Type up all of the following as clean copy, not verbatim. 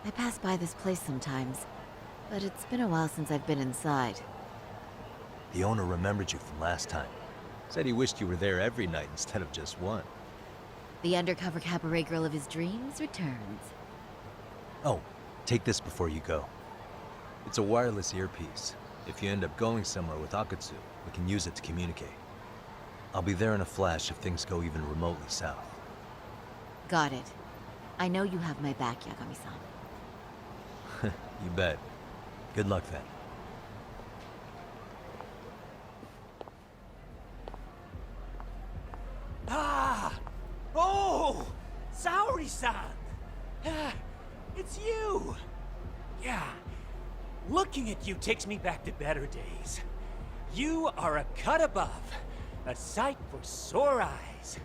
I pass by this place sometimes, but it's been a while since I've been inside. The owner remembered you from last time. Said he wished you were there every night instead of just one. The undercover cabaret girl of his dreams returns. Oh, take this before you go. It's a wireless earpiece. If you end up going somewhere with Akatsu, we can use it to communicate. I'll be there in a flash if things go even remotely south. Got it. I know you have my back, Yagami-san. You bet. Good luck then. Ah! Oh! Saori-san! Ah, it's you! Yeah, looking at you takes me back to better days. You are a cut above, a sight for sore eyes.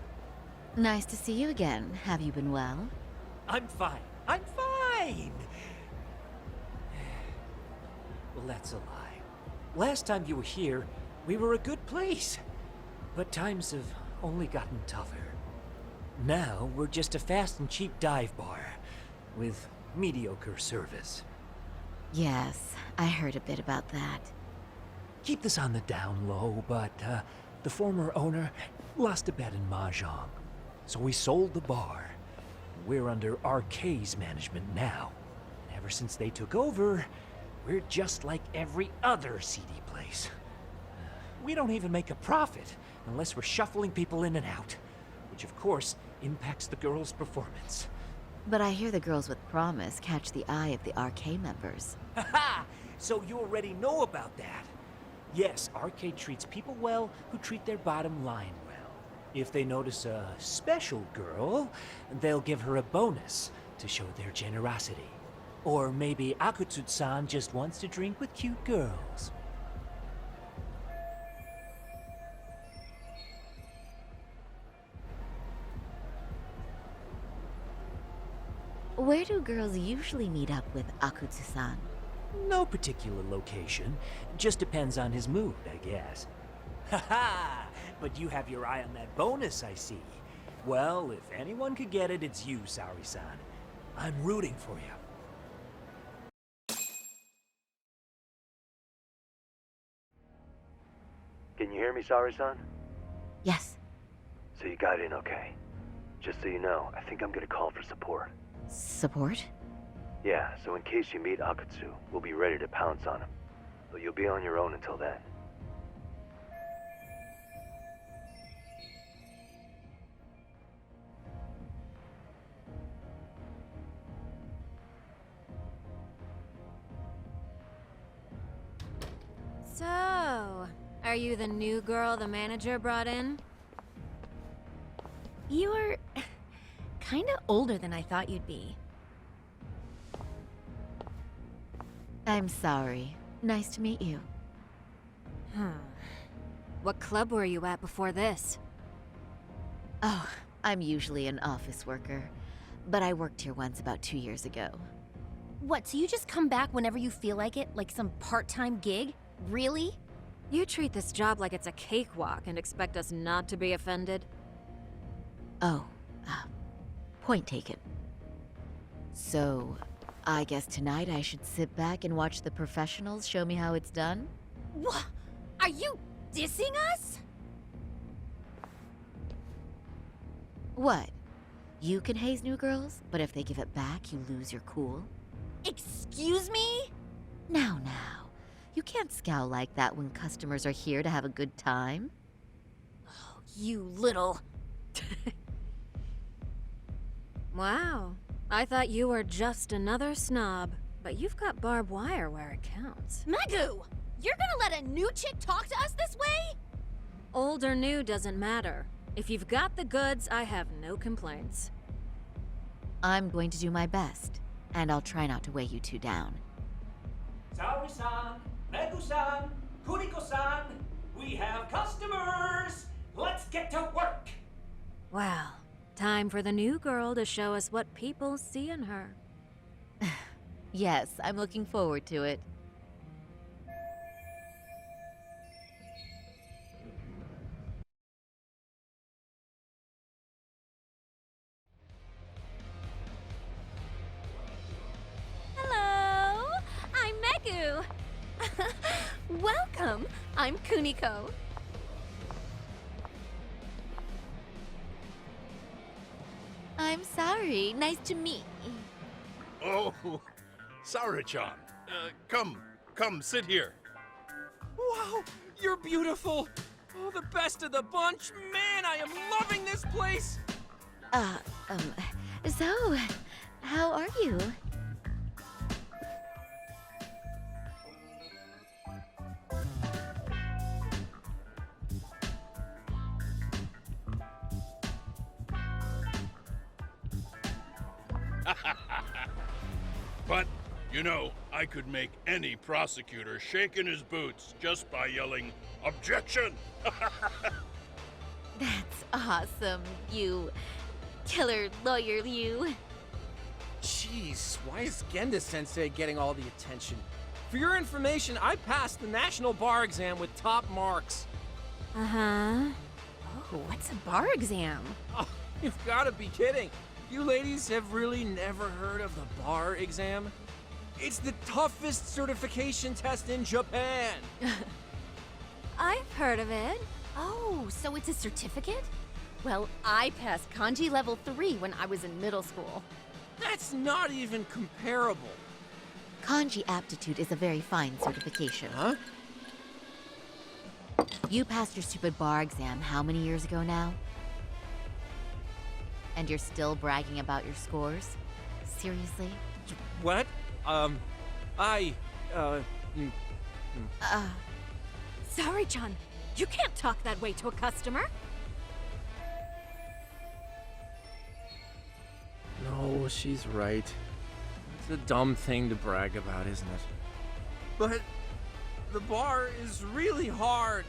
Nice to see you again. Have you been well? I'm fine. I'm fine! Well, that's a lie. Last time you were here, we were a good place. But times have only gotten tougher. Now, we're just a fast and cheap dive bar with mediocre service. Yes, I heard a bit about that. Keep this on the down low, but the former owner lost a bet in Mahjong. So we sold the bar. We're under RK's management now. And ever since they took over, we're just like every other seedy place. We don't even make a profit unless we're shuffling people in and out, which of course impacts the girls' performance. But I hear the girls with promise catch the eye of the RK members. Haha! So you already know about that. Yes, Arcade treats people well who treat their bottom line well. If they notice a special girl, they'll give her a bonus to show their generosity. Or maybe Akutsu-san just wants to drink with cute girls. Where do girls usually meet up with Akutsu-san? No particular location. Just depends on his mood, I guess. Haha! But you have your eye on that bonus, I see. Well, if anyone could get it, it's you, Saori-san. I'm rooting for you. Can you hear me, Saori-san? Yes. So you got in okay. Just so you know, I think I'm gonna call for support. Support? Yeah, so in case you meet Akatsu, we'll be ready to pounce on him. But you'll be on your own until then. So, are you the new girl the manager brought in? You're kinda older than I thought you'd be. I'm sorry. Nice to meet you. What club were you at before this? Oh, I'm usually an office worker, but I worked here once about 2 years ago. What, so you just come back whenever you feel like it? Like some part-time gig? Really? You treat this job like it's a cakewalk and expect us not to be offended? Oh, point taken. So, I guess tonight I should sit back and watch the professionals show me how it's done? What? Are you dissing us? What? You can haze new girls, but if they give it back, you lose your cool? Excuse me? Now. You can't scowl like that when customers are here to have a good time. Oh, you little... Wow. I thought you were just another snob, but you've got barbed wire where it counts. Megu! You're gonna let a new chick talk to us this way? Old or new doesn't matter. If you've got the goods, I have no complaints. I'm going to do my best, and I'll try not to weigh you two down. Saori-san, Megu-san, Kuriko-san, we have customers! Let's get to work! Well, time for the new girl to show us what people see in her. Yes, I'm looking forward to it. you. Welcome. I'm Kuniko. I'm sorry. Nice to meet you. Oh, Sarah-chan. Come, sit here. Wow, you're beautiful. Oh, the best of the bunch. Man, I am loving this place. Uh, so, how are you? But, I could make any prosecutor shake in his boots just by yelling, "Objection!" That's awesome, you killer lawyer, you. Jeez, why is Genda-sensei getting all the attention? For your information, I passed the national bar exam with top marks. Uh-huh. Oh, what's a bar exam? Oh, you've got to be kidding. You ladies have really never heard of the bar exam? It's the toughest certification test in Japan. I've heard of it. Oh, so it's a certificate? Well, I passed kanji level 3 when I was in middle school. That's not even comparable. Kanji aptitude is a very fine certification. Huh? You passed your stupid bar exam how many years ago now? And you're still bragging about your scores? Seriously? What? Mm, Sorry, John. You can't talk that way to a customer. No, she's right. It's a dumb thing to brag about, isn't it? But the bar is really hard.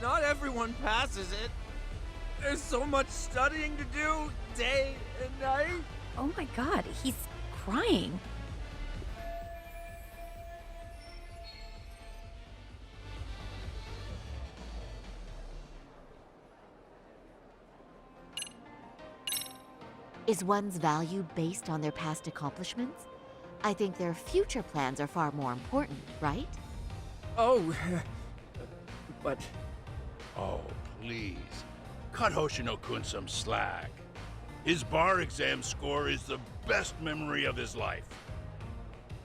Not everyone passes it. There's so much studying to do, day and night. Oh my god, he's crying. Is one's value based on their past accomplishments? I think their future plans are far more important, right? Oh, but Oh, please. Cut Hoshino-kun some slack. His bar exam score is the best memory of his life.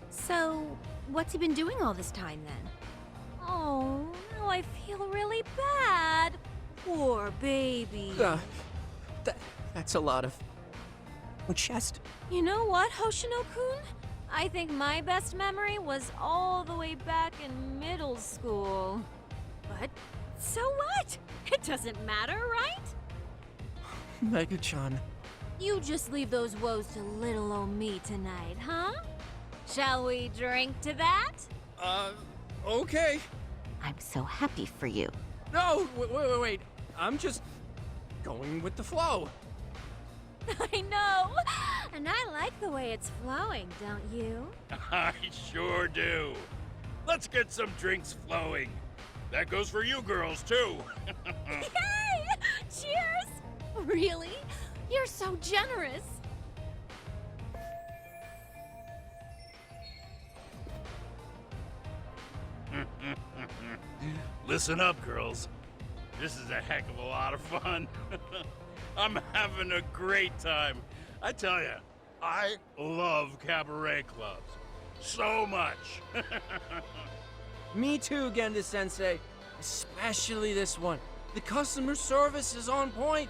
So, what's he been doing all this time then? Oh, now I feel really bad. Poor baby. that's a lot of chest. You know what, Hoshino-kun? I think my best memory was all the way back in middle school. But so what? It doesn't matter, right? Mega-chan. You just leave those woes to little old me tonight, huh? Shall we drink to that? Okay. I'm so happy for you. No, wait. I'm just going with the flow. I know! And I like the way it's flowing, don't you? I sure do. Let's get some drinks flowing. That goes for you girls, too. Yay! Cheers! Really? You're so generous. Listen up, girls. This is a heck of a lot of fun. I'm having a great time. I tell you, I love cabaret clubs. So much. Me too, Genda-sensei. Especially this one. The customer service is on point.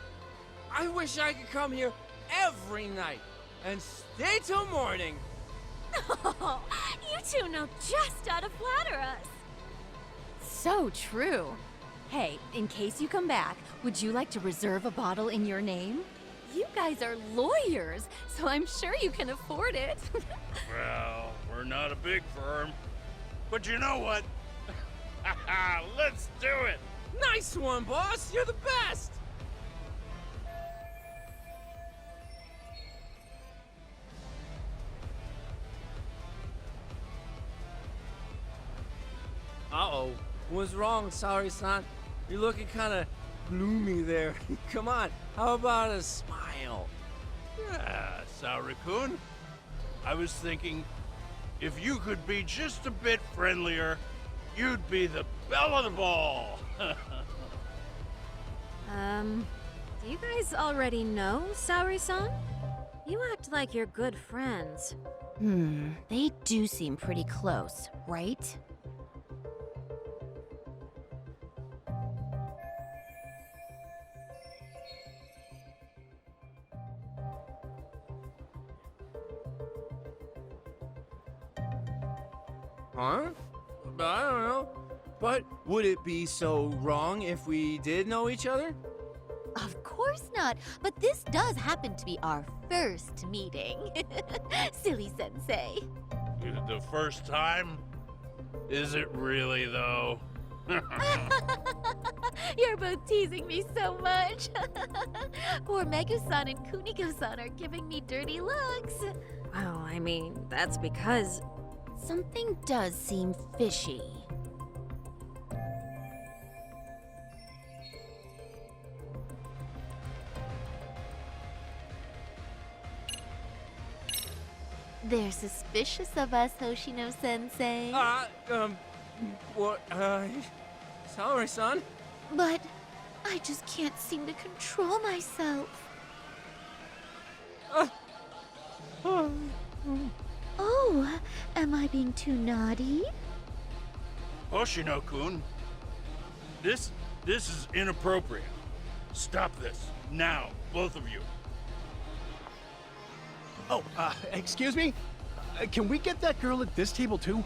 I wish I could come here every night and stay till morning. Oh, you two know just how to flatter us. So true. Hey, in case you come back, would you like to reserve a bottle in your name? You guys are lawyers, so I'm sure you can afford it. Well, we're not a big firm. But you know what? Let's do it. Nice one, boss. You're the best. Uh-oh. What's wrong, Sari-san? You're looking kind of gloomy there. Come on, how about a smile? Yeah, Sauri-kun. I was thinking if you could be just a bit friendlier, you'd be the belle of the ball. Do you guys already know Saori-san? You act like you're good friends. They do seem pretty close, right? Huh? I don't know. But would it be so wrong if we did know each other? Of course not, but this does happen to be our first meeting. Silly sensei. The first time? Is it really, though? You're both teasing me so much. Poor Megu-san and Kuniko-san are giving me dirty looks. Well, I mean, that's because... Something does seem fishy. They're suspicious of us, Hoshino-sensei. What, sorry, son. But I just can't seem to control myself. Oh, am I being too naughty? Hoshino-kun, this is inappropriate. Stop this, now, both of you. Oh, excuse me? Can we get that girl at this table too?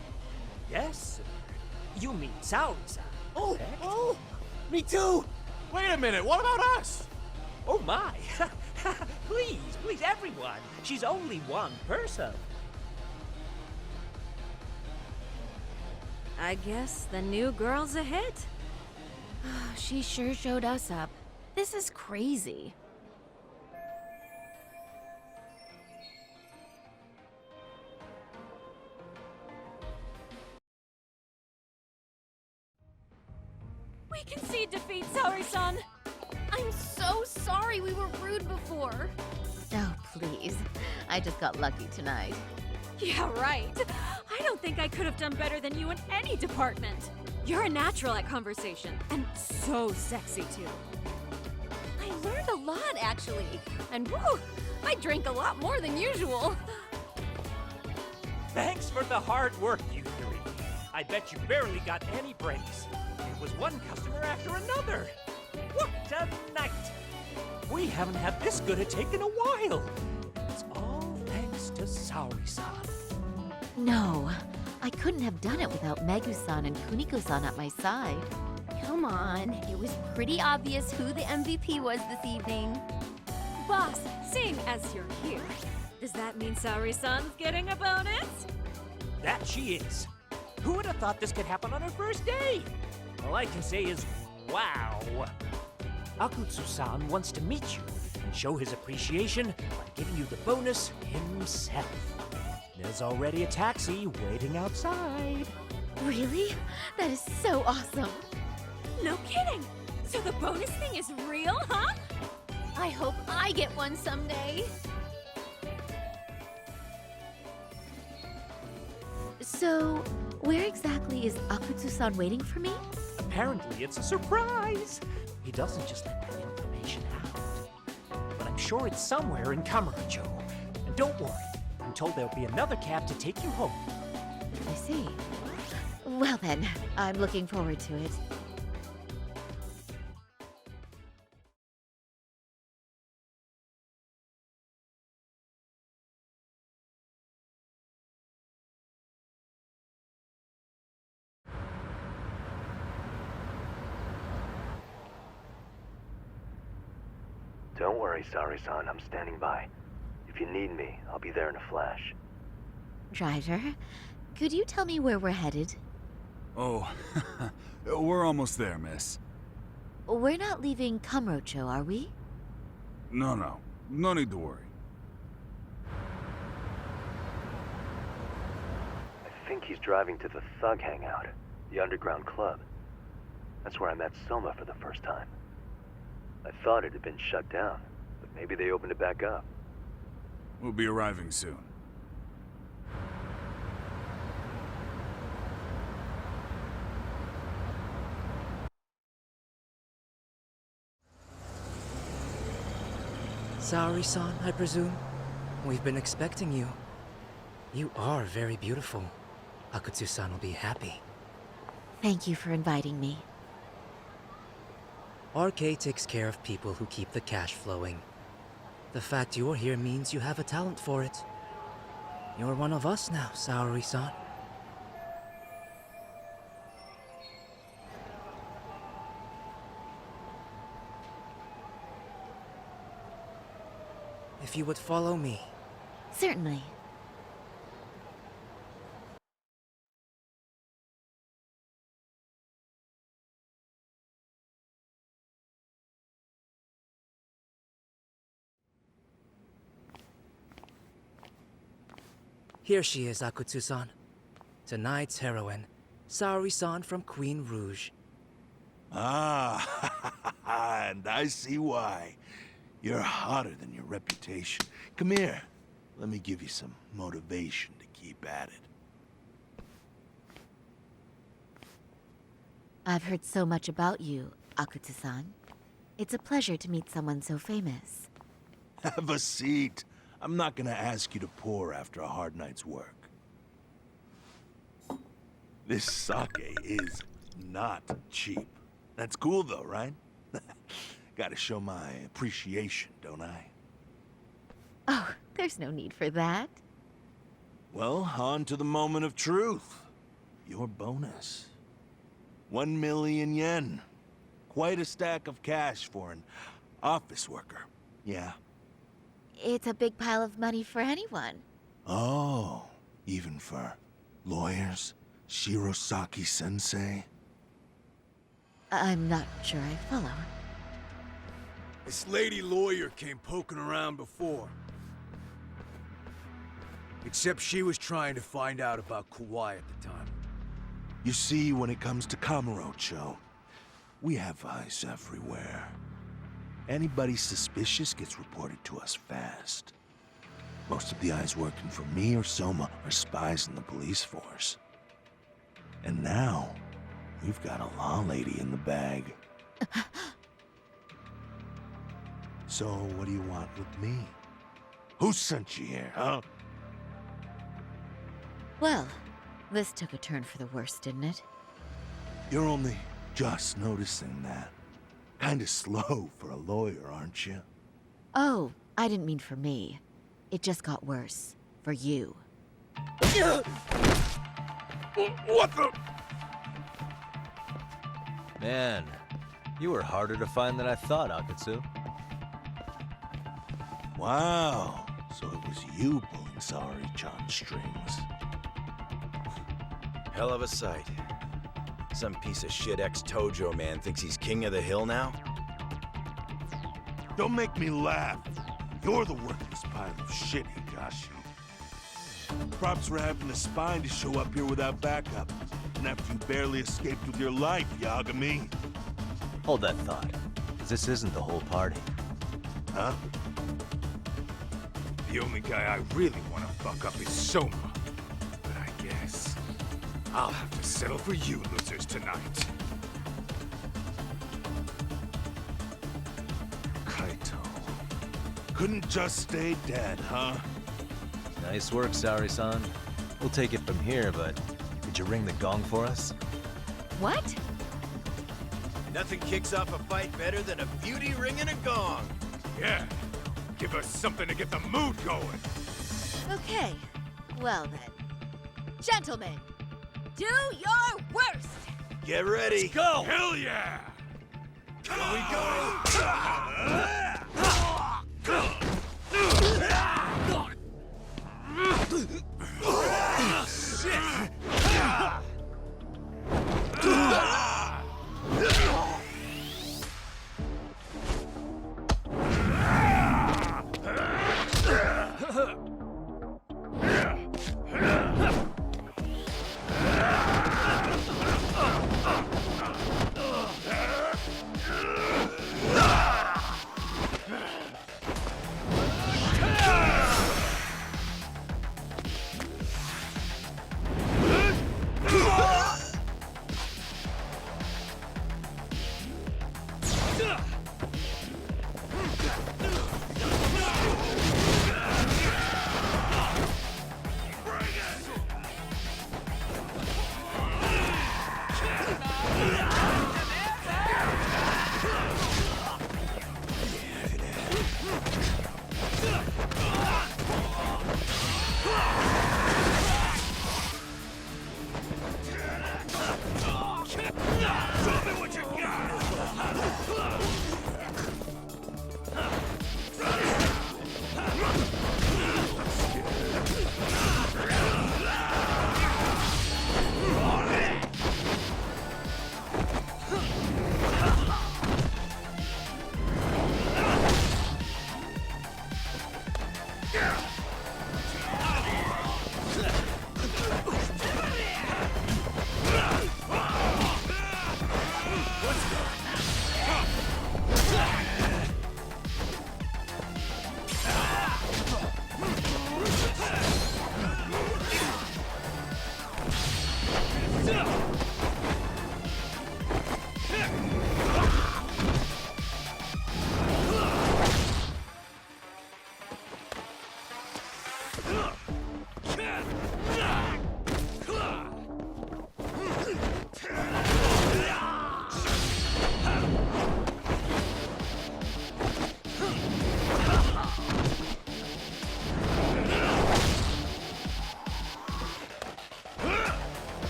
Yes, sir. You mean Saori-san? Oh, me too! Wait a minute, what about us? Oh my! Please, everyone! She's only one person. I guess the new girl's a hit. She sure showed us up. This is crazy. We concede defeat, Saori-san! I'm so sorry we were rude before. Oh, please. I just got lucky tonight. Yeah, right. I don't think I could have done better than you in any department. You're a natural at conversation, and so sexy too. I learned a lot, actually. And woo, I drank a lot more than usual. Thanks for the hard work, you three. I bet you barely got any breaks. It was one customer after another. What a night! We haven't had this good a take in a while. It's all thanks to Saori-san. No, I couldn't have done it without Megu-san and Kuniko-san at my side. Come on, it was pretty obvious who the MVP was this evening. Boss, seeing as you're here, does that mean Saori-san's getting a bonus? That she is. Who would have thought this could happen on her first day? All I can say is, wow. Akutsu-san wants to meet you and show his appreciation by giving you the bonus himself. There's already a taxi waiting outside. Really? That is so awesome. No kidding! So the bonus thing is real, huh? I hope I get one someday. So, where exactly is Akutsu-san waiting for me? Apparently it's a surprise. He doesn't just let that information out. But I'm sure it's somewhere in Kamurocho. And don't worry, I'm told there'll be another cab to take you home. I see. Well then, I'm looking forward to it. Don't worry, Saori-san, I'm standing by. If you need me, I'll be there in a flash. Driver, could you tell me where we're headed? Oh, we're almost there, miss. We're not leaving Kamurocho, are we? No need to worry. I think he's driving to the Thug Hangout, the underground club. That's where I met Soma for the first time. I thought it had been shut down, but maybe they opened it back up. We'll be arriving soon. Saori-san, I presume? We've been expecting you. You are very beautiful. Akutsu-san will be happy. Thank you for inviting me. RK takes care of people who keep the cash flowing. The fact you're here means you have a talent for it. You're one of us now, Saori-san. If you would follow me. Certainly. Here she is, Akutsu-san. Tonight's heroine, Saori-san from Queen Rouge. Ah, and I see why. You're hotter than your reputation. Come here. Let me give you some motivation to keep at it. I've heard so much about you, Akutsu-san. It's a pleasure to meet someone so famous. Have a seat. I'm not gonna ask you to pour after a hard night's work. This sake is not cheap. That's cool though, right? Gotta show my appreciation, don't I? Oh, there's no need for that. Well, on to the moment of truth. Your bonus. 1 million yen. Quite a stack of cash for an office worker. Yeah. It's a big pile of money for anyone. Oh, even for lawyers? Shirosaki-sensei? I'm not sure I follow. This lady lawyer came poking around before. Except she was trying to find out about Kauai at the time. You see, when it comes to Kamurocho, we have eyes everywhere. Anybody suspicious gets reported to us fast. Most of the eyes working for me or Soma are spies in the police force. And now, we've got a law lady in the bag. So, what do you want with me? Who sent you here, huh? Well, this took a turn for the worse, didn't it? You're only just noticing that. Kinda slow for a lawyer, aren't you? Oh, I didn't mean for me. It just got worse. For you. What the? Man, you were harder to find than I thought, Akutsu. Wow, so it was you pulling Saori-chan's strings. Hell of a sight. Some piece of shit ex-Tojo man thinks he's king of the hill now? Don't make me laugh. You're the worthless pile of shit, Higashi. Props for having the spine to show up here without backup. And after you barely escaped with your life, Yagami. Hold that thought, because this isn't the whole party. Huh? The only guy I really want to fuck up is Soma. But I guess I'll have to settle for you losers tonight. Kaito. Couldn't just stay dead, huh? Nice work, Saori-san. We'll take it from here, but could you ring the gong for us? What? Nothing kicks off a fight better than a beauty ringing a gong. Yeah, give us something to get the mood going. Okay. Well then. Gentlemen, do your worst! Get ready. Let's go! Hell yeah! Here we go!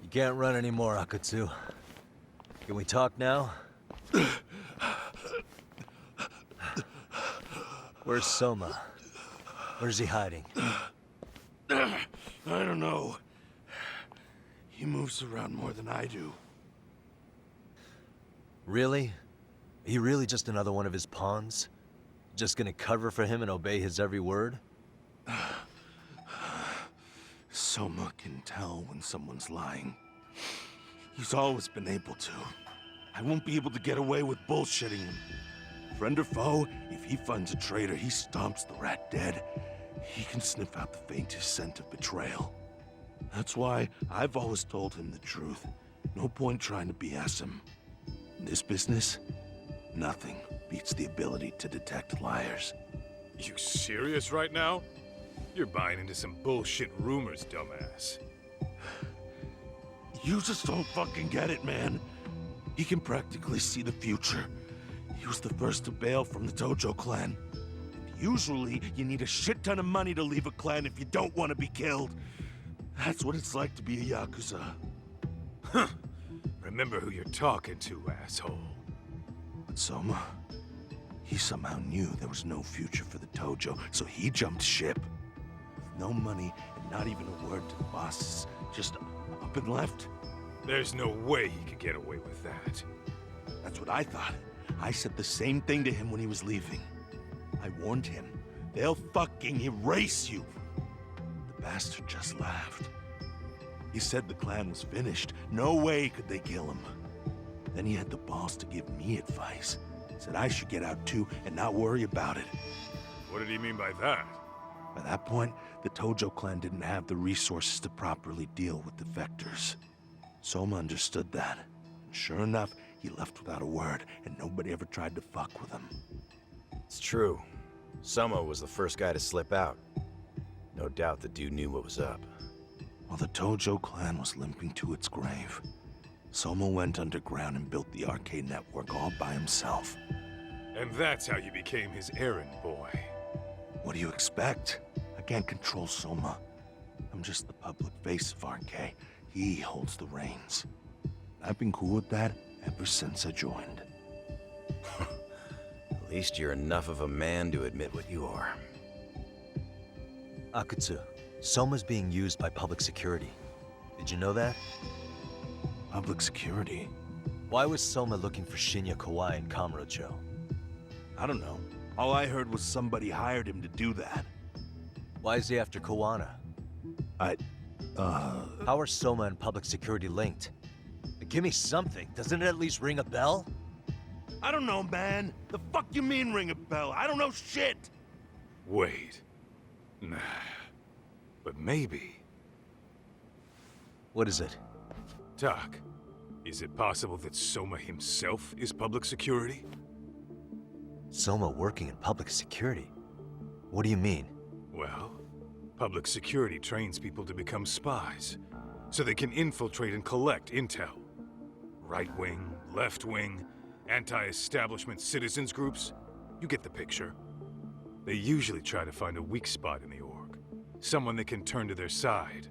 You can't run anymore, Akatsu. Can we talk now? Where's Soma? Where's he hiding? I don't know. He moves around more than I do. Really? Are you really just another one of his pawns? Just gonna cover for him and obey his every word? Soma can tell when someone's lying. He's always been able to. I won't be able to get away with bullshitting him. Friend or foe, if he finds a traitor, he stomps the rat dead. He can sniff out the faintest scent of betrayal. That's why I've always told him the truth. No point trying to BS him. In this business, nothing beats the ability to detect liars. You serious right now? You're buying into some bullshit rumors, dumbass. You just don't fucking get it, man. He can practically see the future. He was the first to bail from the Tojo clan. And usually, you need a shit ton of money to leave a clan if you don't want to be killed. That's what it's like to be a Yakuza. Huh. Remember who you're talking to, asshole. But Soma, he somehow knew there was no future for the Tojo, so he jumped ship. With no money and not even a word to the bosses, just up and left. There's no way he could get away with that. That's what I thought. I said the same thing to him when he was leaving. I warned him, they'll fucking erase you. The bastard just laughed. He said the clan was finished. No way could they kill him. Then he had the balls to give me advice. Said I should get out too and not worry about it. What did he mean by that? By that point, the Tojo clan didn't have the resources to properly deal with defectors. Soma understood that. And sure enough, he left without a word, and nobody ever tried to fuck with him. It's true. Soma was the first guy to slip out. No doubt the dude knew what was up. While the Tojo clan was limping to its grave, Soma went underground and built the arcade network all by himself. And that's how you became his errand boy. What do you expect? I can't control Soma. I'm just the public face of RK. He holds the reins. I've been cool with that ever since I joined. At least you're enough of a man to admit what you are. Akatsu, Soma's being used by public security. Did you know that? Public security? Why was Soma looking for Shinya Kawai and Kamurocho? I don't know. All I heard was somebody hired him to do that. Why is he after Kawana? How are Soma and public security linked? Give me something. Doesn't it at least ring a bell? I don't know, man. The fuck you mean ring a bell? I don't know shit! Wait. Nah. But maybe. What is it? Doc, is it possible that Soma himself is public security? Soma working in public security? What do you mean? Well, public security trains people to become spies, so they can infiltrate and collect intel. Right wing, left wing, anti-establishment citizens groups. You get the picture. They usually try to find a weak spot in the org. Someone they can turn to their side.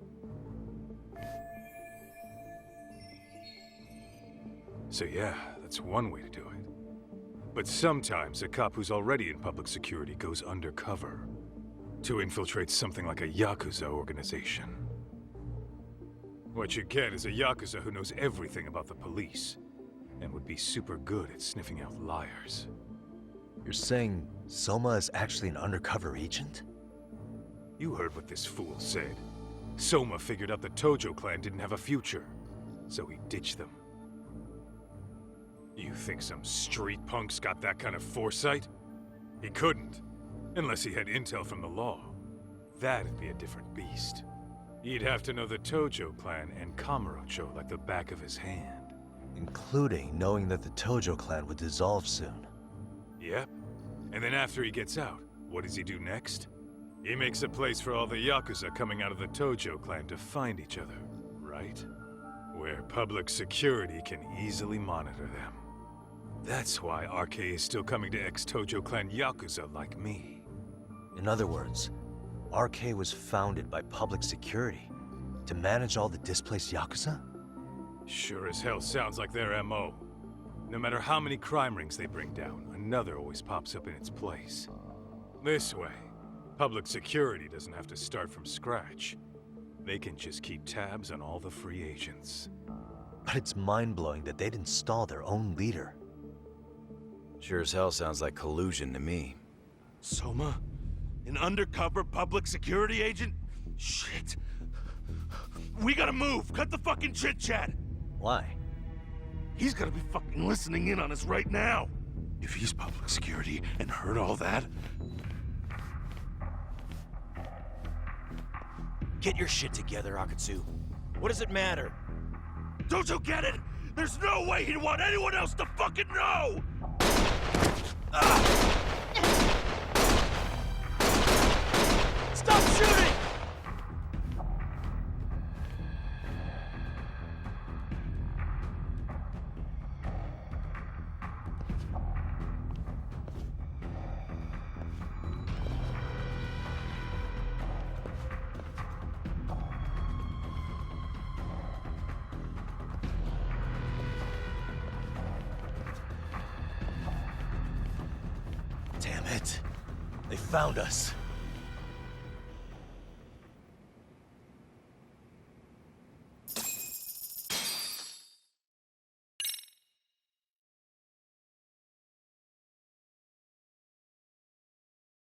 So yeah, that's one way to do it. But sometimes a cop who's already in public security goes undercover to infiltrate something like a Yakuza organization. What you get is a Yakuza who knows everything about the police and would be super good at sniffing out liars. You're saying Soma is actually an undercover agent? You heard what this fool said. Soma figured out the Tojo clan didn't have a future, so he ditched them. You think some street punk's got that kind of foresight? He couldn't, unless he had intel from the law. That'd be a different beast. He'd have to know the Tojo clan and Kamurocho like the back of his hand. Including knowing that the Tojo clan would dissolve soon. Yep. And then after he gets out, what does he do next? He makes a place for all the Yakuza coming out of the Tojo clan to find each other, right? Where public security can easily monitor them. That's why RK is still coming to ex-Tojo clan Yakuza like me. In other words, RK was founded by public security to manage all the displaced Yakuza? Sure as hell sounds like their MO. No matter how many crime rings they bring down, another always pops up in its place. This way, public security doesn't have to start from scratch. They can just keep tabs on all the free agents. But it's mind-blowing that they'd install their own leader. Sure as hell sounds like collusion to me. Soma? An undercover public security agent? Shit. We gotta move! Cut the fucking chit-chat! Why? He's gotta be fucking listening in on us right now! If he's public security and heard all that... Get your shit together, Akatsu. What does it matter? Don't you get it? There's no way he'd want anyone else to fucking know! Stop shooting! Damn it. They found us.